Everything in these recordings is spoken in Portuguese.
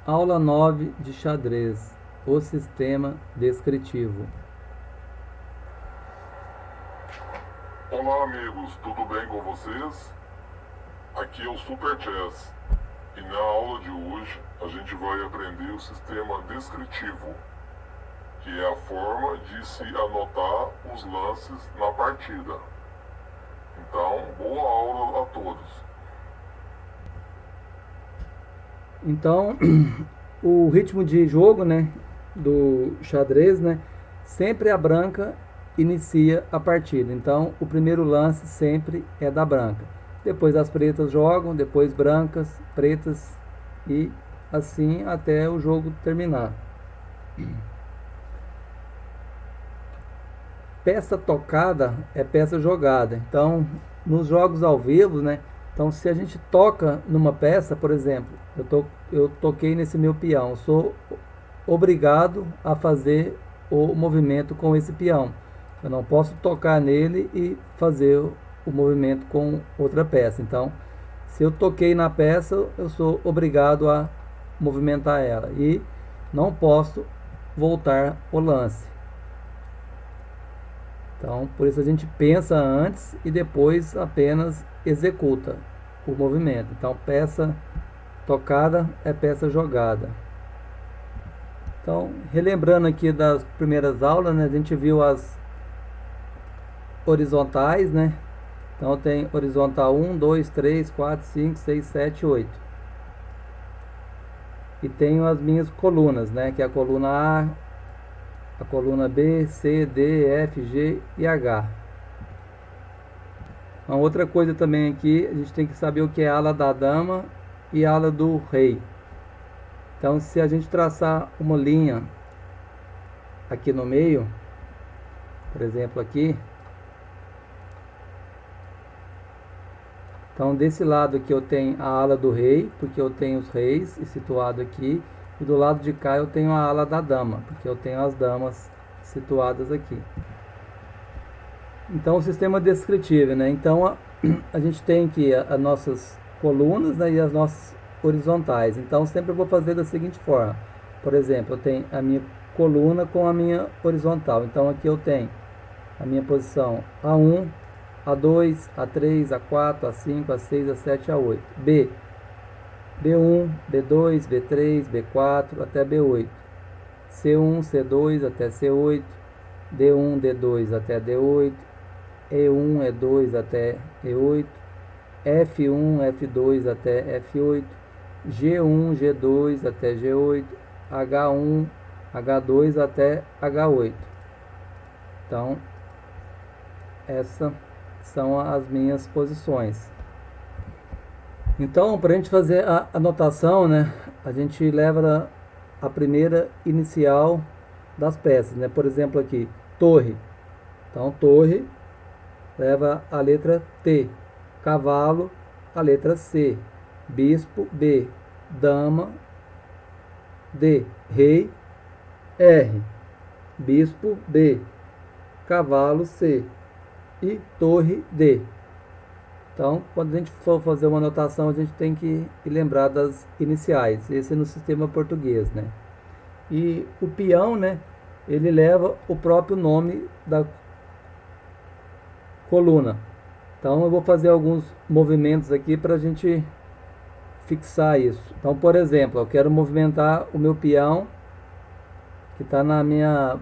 Aula 9 de xadrez, o sistema descritivo. Olá amigos, tudo bem com vocês? Aqui é o Super Chess e na aula de hoje a gente vai aprender o sistema descritivo, que é a forma de se anotar os lances na partida. Então, boa aula a todos. Então, o ritmo de jogo, né, do xadrez, né, sempre a branca inicia a partida. Então, o primeiro lance sempre é da branca. Depois as pretas jogam, depois brancas, pretas e assim até o jogo terminar. Peça tocada é peça jogada. Então, nos jogos ao vivo, né? Então, se a gente toca numa peça, por exemplo, eu toquei nesse meu peão, sou obrigado a fazer o movimento com esse peão. Eu não posso tocar nele e fazer o movimento com outra peça. Então, se eu toquei na peça, eu sou obrigado a movimentar ela e não posso voltar o lance. Então, por isso a gente pensa antes e depois apenas executa o movimento. Então, peça tocada é peça jogada. Então, relembrando aqui das primeiras aulas, né, a gente viu as horizontais, né? Então, tem horizontal 1, 2, 3, 4, 5, 6, 7, 8. E tenho as minhas colunas, né, que é a coluna a coluna B, C, D, F, G e H. Uma outra coisa também aqui, a gente tem que saber o que é a ala da dama e a ala do rei. Então, se a gente traçar uma linha aqui no meio, por exemplo aqui, então desse lado aqui eu tenho a ala do rei, porque eu tenho os reis situado aqui, e do lado de cá eu tenho a ala da dama, porque eu tenho as damas situadas aqui. Então, o sistema descritivo, né? Então, a gente tem aqui as nossas colunas, né, e as nossas horizontais. Então, sempre eu vou fazer da seguinte forma. Por exemplo, eu tenho a minha coluna com a minha horizontal. Então, aqui eu tenho a minha posição A1, A2, A3, A4, A5, A6, A7, A8. B, B1, B2, B3, B4 até B8. C1, C2 até C8. D1, D2 até D8. E1, E2 até E8, F1, F2 até F8, G1, G2 até G8, H1, H2 até H8. Então, essas são as minhas posições. Então, para a gente fazer a anotação, né, a gente leva a primeira inicial das peças, né? Por exemplo, aqui, torre. Então, torre leva a letra T, cavalo, a letra C, bispo, B, dama, D, rei, R, bispo, B, cavalo, C e torre, D. Então, quando a gente for fazer uma anotação, a gente tem que lembrar das iniciais, esse é no sistema português, né? E o peão, né, ele leva o próprio nome da coluna. Então eu vou fazer alguns movimentos aqui para a gente fixar isso. Então, por exemplo, eu quero movimentar o meu peão que está na minha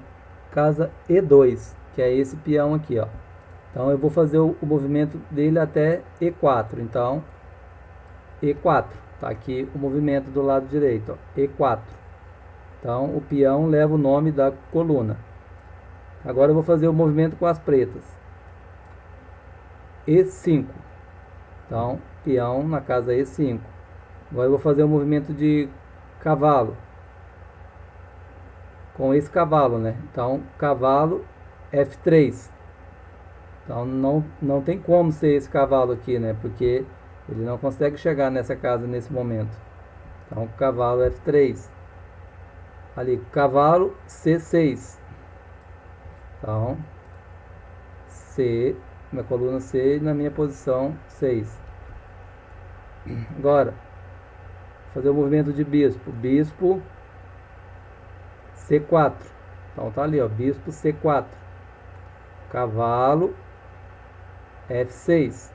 casa E2, que é esse peão aqui, ó. Então eu vou fazer o movimento dele até E4. Então, E4. Tá aqui o movimento do lado direito, ó, E4. Então o peão leva o nome da coluna. Agora eu vou fazer o movimento com as pretas. E5. Então, peão na casa E5. Agora eu vou fazer um movimento de cavalo. Com esse cavalo, né? Então, cavalo F3. Então, não tem como ser esse cavalo aqui, né? Porque ele não consegue chegar nessa casa nesse momento. Então, cavalo F3. Ali, cavalo C6. Então, C, na coluna C, na minha posição 6. Agora, fazer o movimento de bispo. Bispo C4. Então tá ali, ó, bispo C4. Cavalo F6.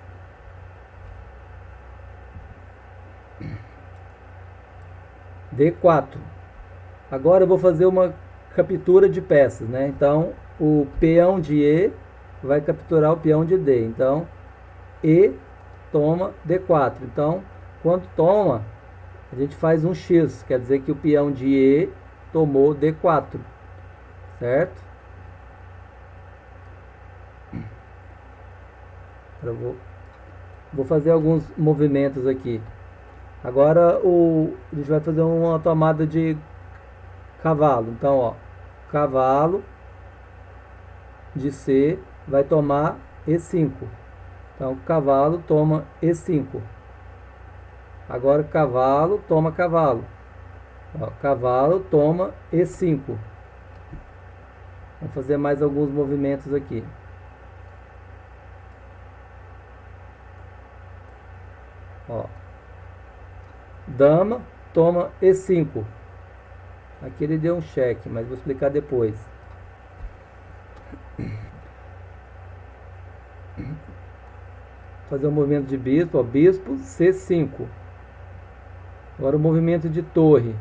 D4. Agora eu vou fazer uma captura de peças, né? Então o peão de E vai capturar o peão de D. Então E toma D4. Então quando toma, a gente faz um X, quer dizer que o peão de E tomou D4, certo? Eu vou fazer alguns movimentos aqui. Agora a gente vai fazer uma tomada de cavalo. Então, ó, cavalo de C vai tomar E5. Então, cavalo toma E5. Agora, cavalo toma cavalo. Ó, cavalo toma E5. Vamos fazer mais alguns movimentos aqui. Ó, dama toma E5. Aqui ele deu um cheque, mas vou explicar depois. Fazer um movimento de bispo, ó, bispo C5. Agora o movimento de torre.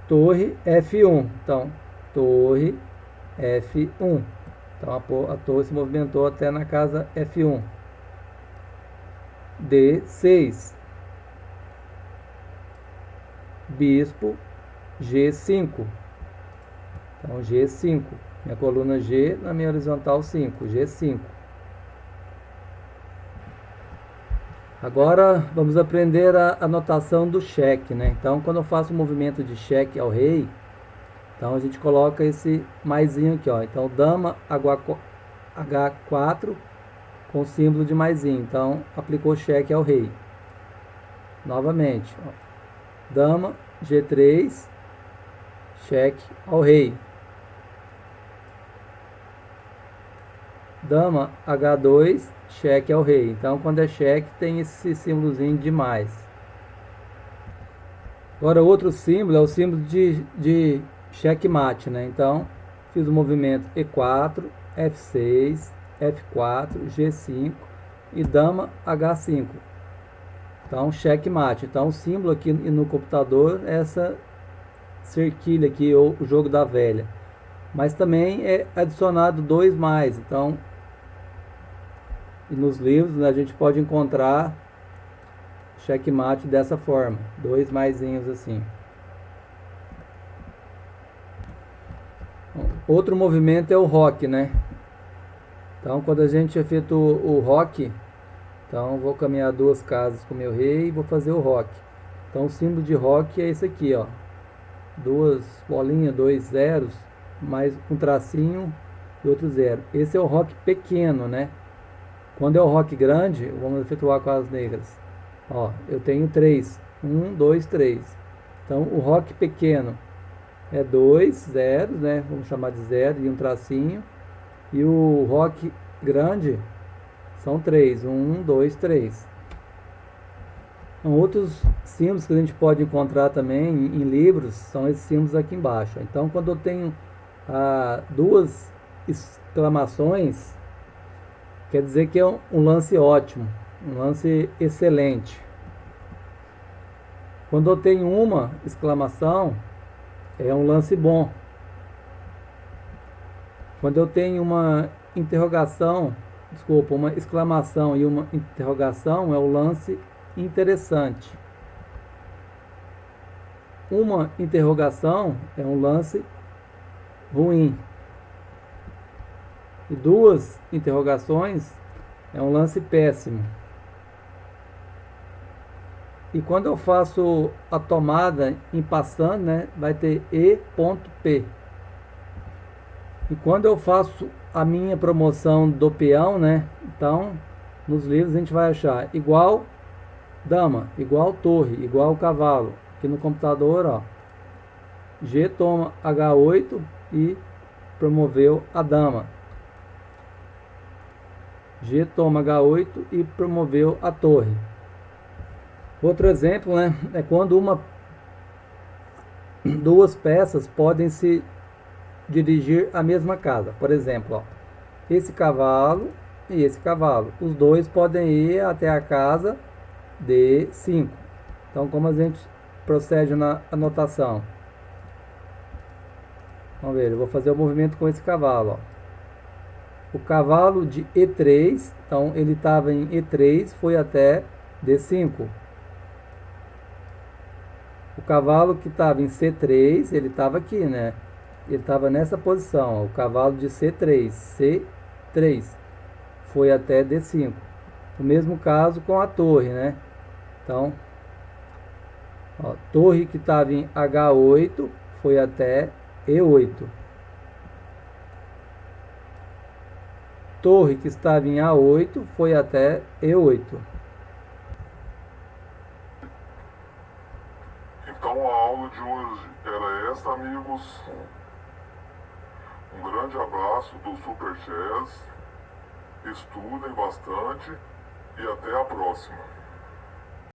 Torre F1. Então, torre F1. Então a torre se movimentou até na casa F1. D6. Bispo G5. Então G5. Minha coluna G na minha horizontal 5. G5. Agora vamos aprender a notação do cheque, né? Então quando eu faço um movimento de cheque ao rei, então a gente coloca esse maisinho aqui, ó. Então dama H4 com símbolo de maisinho. Então aplicou cheque ao rei. Novamente, ó. Dama G3, cheque ao rei. Dama H2, cheque ao rei. Então quando é cheque tem esse símbolozinho de mais. Agora outro símbolo é o símbolo de checkmate, né? Então fiz o movimento E4, F6, F4, G5 e dama H5. Então checkmate. Então o símbolo aqui no computador é essa cerquilha aqui, ou o jogo da velha. Mas também é adicionado 2 mais. Então e nos livros, né, a gente pode encontrar checkmate dessa forma, 2 maisinhos assim. Outro movimento é o roque, né? Então quando a gente efetua o roque, então vou caminhar 2 casas com o meu rei e vou fazer o roque. Então o símbolo de roque é esse aqui, ó, 2 bolinhas, 2 zeros, mais um tracinho e outro zero. Esse é o roque pequeno, né? Quando é o roque grande, vamos efetuar com as negras. Ó, eu tenho 3. 1, 2, 3. Então, o roque pequeno é 2 zeros, né? Vamos chamar de zero e um tracinho. E o roque grande são 3. 1, 2, 3. Então, outros símbolos que a gente pode encontrar também em livros são esses símbolos aqui embaixo. Então, quando eu tenho 2 exclamações, quer dizer que é um lance ótimo, um lance excelente. Quando eu tenho uma exclamação, é um lance bom. Quando eu tenho uma interrogação, uma exclamação e uma interrogação, é o lance interessante. Uma interrogação é um lance ruim. E 2 interrogações é um lance péssimo. E quando eu faço a tomada em passando, né, vai ter E.P. E quando eu faço a minha promoção do peão, né, então nos livros a gente vai achar igual dama, igual torre, igual cavalo. Aqui no computador, ó, G toma H8 e promoveu a dama. G toma H8 e promoveu a torre. Outro exemplo, né, é quando duas peças podem se dirigir à mesma casa. Por exemplo, ó, esse cavalo e esse cavalo. Os dois podem ir até a casa D5. Então, como a gente procede na anotação? Vamos ver, eu vou fazer o movimento com esse cavalo. Ó. O cavalo de E3, então ele estava em E3, foi até D5. O cavalo que estava em C3, ele estava aqui, né? Ele estava nessa posição, ó, o cavalo de C3, C3, foi até D5. O mesmo caso com a torre, né? Então, ó, torre que estava em H8 foi até E8. Torre que estava em A8 foi até E8. Então a aula de hoje era essa, amigos. Um grande abraço do Super Chess. Estudem bastante e até a próxima.